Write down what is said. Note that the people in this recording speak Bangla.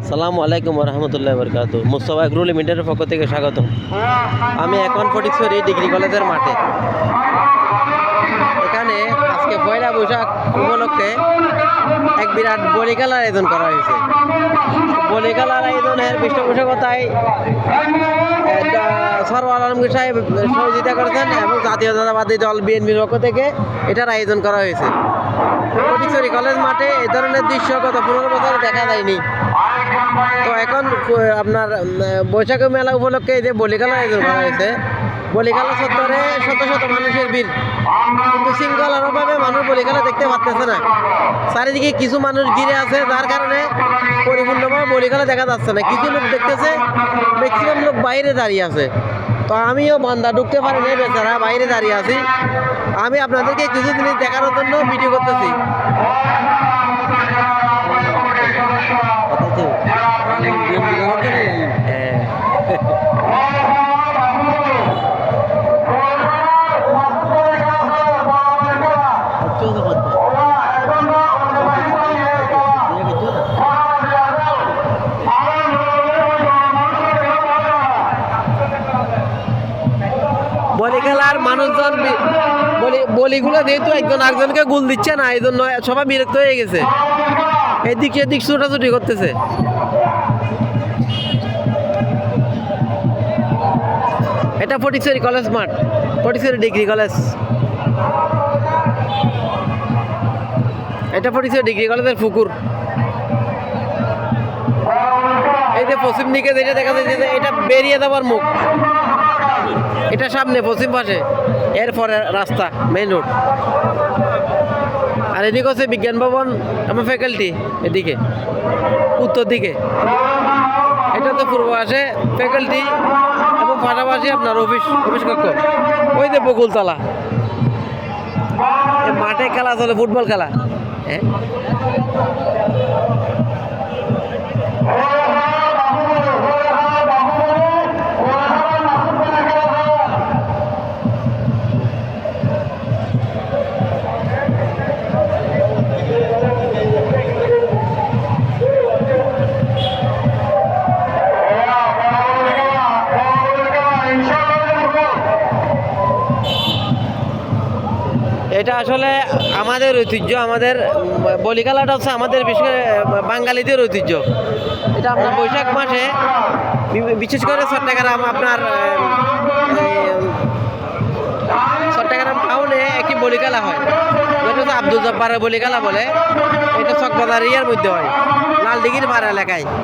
সালামু আলাইকুম রহমতুল্লাহ বরকাত। মুস্তফা এগ্রো লিমিটেডের পক্ষ থেকে স্বাগত। আমি এখন ফটিকছড়ি ডিগ্রি কলেজের মাঠে। এখানে আজকে পয়লা বৈশাখ উপলক্ষে এক বিরাট বলি খেলার আয়োজন করা হয়েছে। বলি খেলার আয়োজনের পৃষ্ঠপোষকতায় সরওয়ার আলমগীর সাহেব সহযোগিতা করেছেন এবং জাতীয়তাবাদী দল বিএনপির পক্ষ থেকে এটার আয়োজন করা হয়েছে। ফটিকছড়ি কলেজ মাঠে এই ধরনের দৃশ্য গত 15 বছরে দেখা যায়নি। তো এখন আপনার বৈশাখী মেলা উপলক্ষে যে বলি খেলার আয়োজন করা হয়েছে। বলি খেলা চত্বরে শত শত মানুষের ভিড়, কিন্তু শৃঙ্খলারভাবে মানুষ বলি খেলা দেখতে পারতেছে না। চারিদিকে কিছু মানুষ ঘিরে আছে, যার কারণে পরিপূর্ণভাবে বলি খেলা দেখা যাচ্ছে না। কিছু লোক দেখতেছে, ম্যাক্সিমাম লোক বাইরে দাঁড়িয়ে আছে। তো আমিও বান্দা ঢুকতে পারিনি, বেচারা বাইরে দাঁড়িয়ে আছি। আমি আপনাদেরকে কিছু জিনিস দেখানোর জন্য ভিডিও করতেছি। বলি খেলার মানুষজন বলিগুলো যেহেতু একজন আরেকজনকে গোল দিচ্ছে না, এই জন্য সবাই বিরক্ত হয়ে গেছে, এদিক সেদিক ছুটাছুটি করতেছে। এটা ফটিকছড়ি কলেজ মাঠ, ফটিকছড়ি ডিগ্রি কলেজ। এটা ফটিকছড়ি ডিগ্রি কলেজের পুকুর। এই যে পশ্চিম দিকে যেটা দেখা যাচ্ছে, এটা বেরিয়ে যাওয়ার মুখ। এটা সামনে পশ্চিম পাশে, এরপরে রাস্তা, মেইন রোড। আর এদিকে হচ্ছে বিজ্ঞান ভবন, আমার ফ্যাকাল্টি এদিকে উত্তর দিকে। এটা তো পূর্ব পাশে ফ্যাকাল্টি এবং পাশাপাশি আপনার অফিস কক্ষ। ওই যে বকুলতলা, মাঠে খেলা চলে, ফুটবল খেলা। হ্যাঁ, এটা আসলে আমাদের ঐতিহ্য। আমাদের বলি খেলাটা হচ্ছে আমাদের বিশেষ করে বাঙালিদের ঐতিহ্য। এটা আপনার বৈশাখ মাসে বিশেষ করে চট্টগ্রাম, আপনার চট্টগ্রাম টাউনে একটি বলি খেলা হয়, যেটা হচ্ছে আব্দুল জব্বারের বলি খেলা বলে। এটা চকবাজার ইয়ার মধ্যে হয়, লালদিঘির পাড়া এলাকায়।